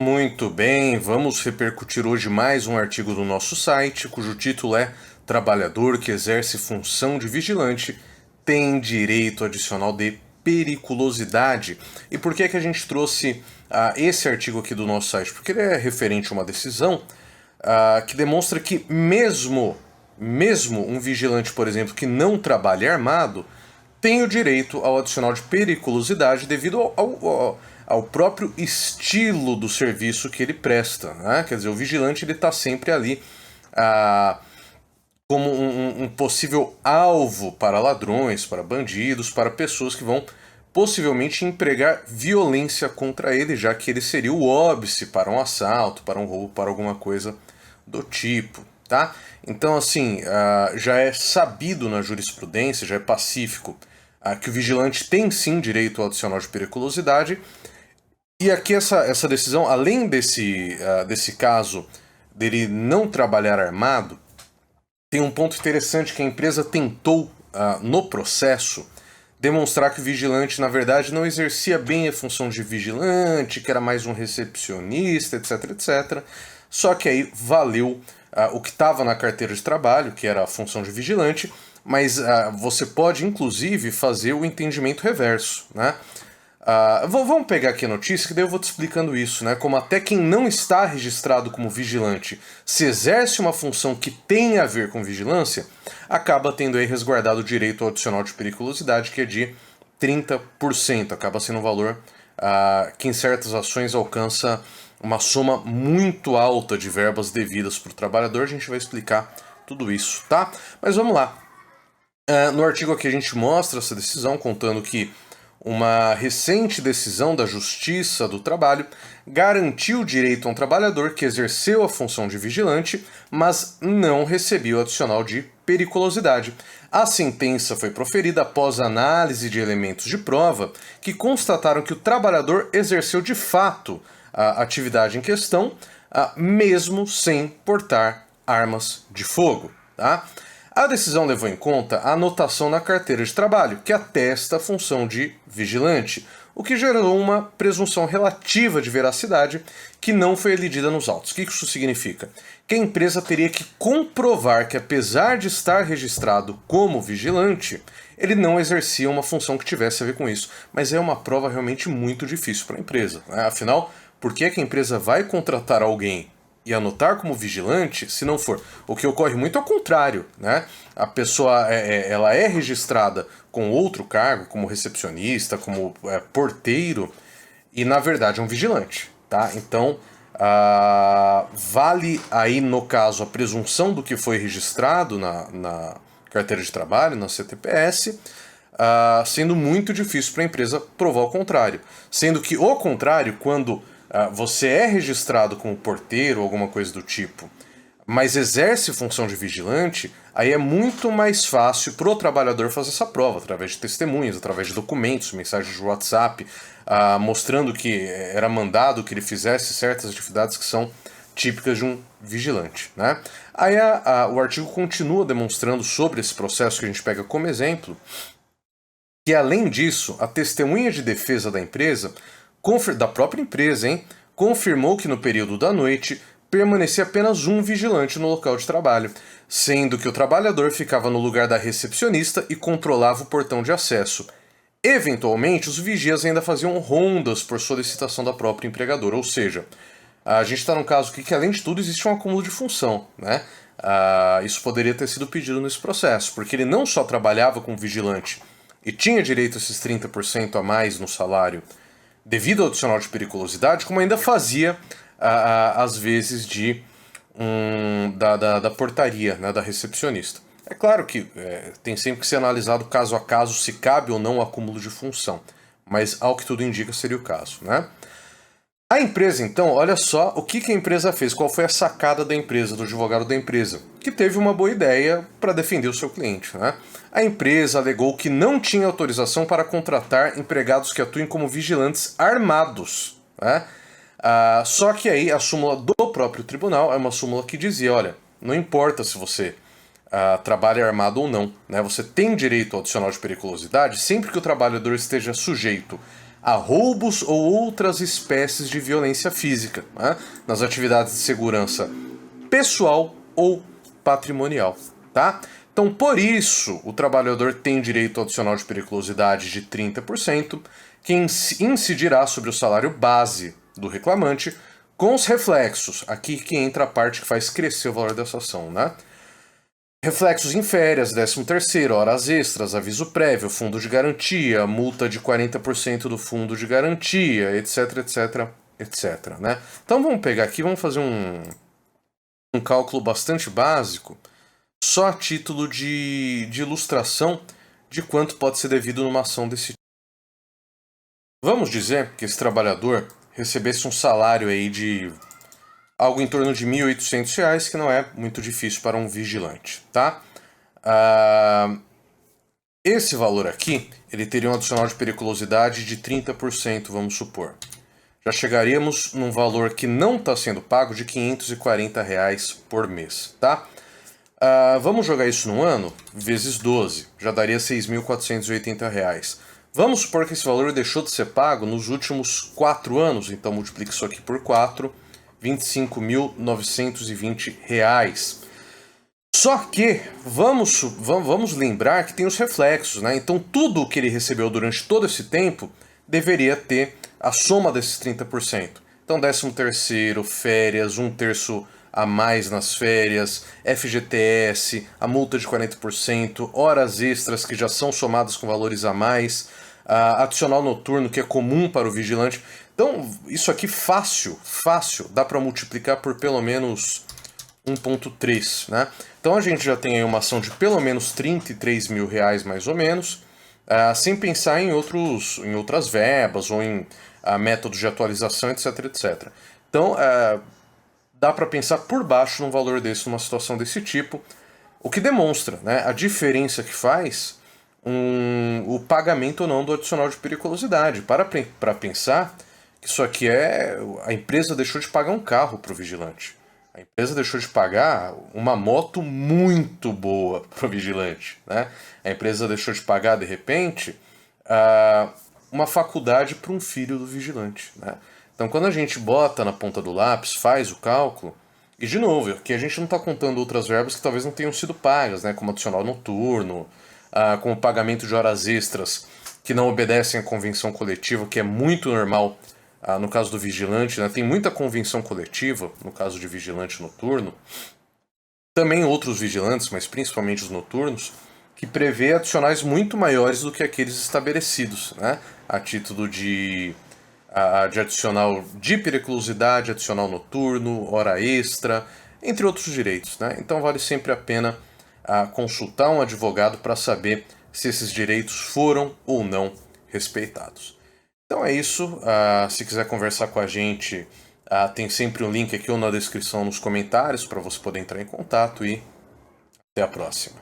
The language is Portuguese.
Muito bem, vamos repercutir hoje mais um artigo do nosso site, cujo título é Trabalhador que exerce função de vigilante tem direito adicional de periculosidade. E por que é que a gente trouxe esse artigo aqui do nosso site? Porque ele é referente a uma decisão que demonstra que mesmo um vigilante, por exemplo, que não trabalhe armado, tem o direito ao adicional de periculosidade devido ao próprio estilo do serviço que ele presta, né? Quer dizer, o vigilante ele está sempre ali como um possível alvo para ladrões, para bandidos, para pessoas que vão possivelmente empregar violência contra ele, já que ele seria o óbice para um assalto, para um roubo, para alguma coisa do tipo, tá? Então, assim, já é sabido na jurisprudência, já é pacífico, que o vigilante tem sim direito ao adicional de periculosidade. E aqui essa decisão, além desse caso dele não trabalhar armado, tem um ponto interessante que a empresa tentou, no processo, demonstrar que o vigilante, na verdade, não exercia bem a função de vigilante, que era mais um recepcionista, etc, etc. Só que aí valeu o que estava na carteira de trabalho, que era a função de vigilante, mas você pode, inclusive, fazer o entendimento reverso, né? Vamos pegar aqui a notícia, que daí eu vou te explicando isso, né? Como até quem não está registrado como vigilante, se exerce uma função que tem a ver com vigilância, acaba tendo aí resguardado o direito ao adicional de periculosidade, que é de 30%. Acaba sendo um valor que em certas ações alcança uma soma muito alta de verbas devidas para o trabalhador. A gente vai explicar tudo isso, tá? Mas vamos lá. No artigo aqui a gente mostra essa decisão, contando que uma recente decisão da Justiça do Trabalho garantiu o direito a um trabalhador que exerceu a função de vigilante, mas não recebeu adicional de periculosidade. A sentença foi proferida após análise de elementos de prova que constataram que o trabalhador exerceu de fato a atividade em questão, mesmo sem portar armas de fogo, tá? A decisão levou em conta a anotação na carteira de trabalho, que atesta a função de vigilante, o que gerou uma presunção relativa de veracidade que não foi elidida nos autos. O que isso significa? Que a empresa teria que comprovar que, apesar de estar registrado como vigilante, ele não exercia uma função que tivesse a ver com isso. Mas é uma prova realmente muito difícil para a empresa, né? Afinal, por que a empresa vai contratar alguém e anotar como vigilante, se não for? O que ocorre muito ao contrário, né? A pessoa ela é registrada com outro cargo, como recepcionista, como porteiro, e na verdade é um vigilante, tá? Então, vale aí no caso a presunção do que foi registrado na carteira de trabalho, na CTPS, sendo muito difícil para a empresa provar o contrário. Sendo que o contrário, quando você é registrado como porteiro ou alguma coisa do tipo, mas exerce função de vigilante, aí é muito mais fácil para o trabalhador fazer essa prova, através de testemunhas, através de documentos, mensagens de WhatsApp, mostrando que era mandado que ele fizesse certas atividades que são típicas de um vigilante, né? Aí o artigo continua demonstrando sobre esse processo que a gente pega como exemplo, que além disso, a testemunha de defesa da empresa, da própria empresa, confirmou que no período da noite permanecia apenas um vigilante no local de trabalho, sendo que o trabalhador ficava no lugar da recepcionista e controlava o portão de acesso. Eventualmente, os vigias ainda faziam rondas por solicitação da própria empregadora, ou seja, a gente está num caso aqui que, além de tudo, existe um acúmulo de função, né? Isso poderia ter sido pedido nesse processo, porque ele não só trabalhava como vigilante e tinha direito a esses 30% a mais no salário devido ao adicional de periculosidade, como ainda fazia, às vezes, da portaria, né, da recepcionista. É claro que tem sempre que ser analisado caso a caso se cabe ou não o acúmulo de função, mas ao que tudo indica seria o caso, né? A empresa, então, olha só o que a empresa fez, qual foi a sacada da empresa, do advogado da empresa, que teve uma boa ideia para defender o seu cliente, né? A empresa alegou que não tinha autorização para contratar empregados que atuem como vigilantes armados, né? Só que aí a súmula do próprio tribunal é uma súmula que dizia, olha, não importa se você trabalha armado ou não, né? Você tem direito ao adicional de periculosidade sempre que o trabalhador esteja sujeito a roubos ou outras espécies de violência física, né, nas atividades de segurança pessoal ou patrimonial, tá? Então, por isso, o trabalhador tem direito ao adicional de periculosidade de 30%, que incidirá sobre o salário base do reclamante, com os reflexos, aqui que entra a parte que faz crescer o valor dessa ação, né? Reflexos em férias, 13º, horas extras, aviso prévio, fundo de garantia, multa de 40% do fundo de garantia, etc, etc, etc, né? Então vamos pegar aqui, vamos fazer um cálculo bastante básico, só a título de ilustração de quanto pode ser devido numa ação desse tipo. Vamos dizer que esse trabalhador recebesse um salário aí de algo em torno de R$ 1.800, que não é muito difícil para um vigilante, tá? Esse valor aqui, ele teria um adicional de periculosidade de 30%, vamos supor. Já chegaríamos num valor que não está sendo pago de R$ 540 por mês, tá? Vamos jogar isso no ano, vezes 12, já daria R$ 6.480. Vamos supor que esse valor deixou de ser pago nos últimos 4 anos, então multiplique isso aqui por 4, R$ 25.920. Só que vamos lembrar que tem os reflexos, né? Então tudo o que ele recebeu durante todo esse tempo deveria ter a soma desses 30%. Então 13º, férias, 1/3 a mais nas férias, FGTS, a multa de 40%, horas extras que já são somadas com valores a mais, adicional noturno que é comum para o vigilante. Então isso aqui fácil, dá para multiplicar por pelo menos 1,3, né? Então a gente já tem aí uma ação de pelo menos R$ 33 mil mais ou menos, sem pensar em outras verbas ou em métodos de atualização, etc, etc. Então dá para pensar por baixo num valor desse, numa situação desse tipo, o que demonstra, né, a diferença que faz o pagamento ou não do adicional de periculosidade. Para pensar que isso aqui a empresa deixou de pagar um carro para o vigilante. A empresa deixou de pagar uma moto muito boa para o vigilante, né? A empresa deixou de pagar, de repente, uma faculdade para um filho do vigilante, né? Então, quando a gente bota na ponta do lápis, faz o cálculo, e de novo, aqui a gente não está contando outras verbas que talvez não tenham sido pagas, né? Como adicional noturno, como pagamento de horas extras que não obedecem à convenção coletiva, que é muito normal. No caso do vigilante, né, tem muita convenção coletiva, no caso de vigilante noturno, também outros vigilantes, mas principalmente os noturnos, que prevê adicionais muito maiores do que aqueles estabelecidos, né, a título de adicional de periculosidade, adicional noturno, hora extra, entre outros direitos, né? Então vale sempre a pena consultar um advogado para saber se esses direitos foram ou não respeitados. Então é isso. Se quiser conversar com a gente, tem sempre um link aqui ou na descrição nos comentários para você poder entrar em contato e até a próxima.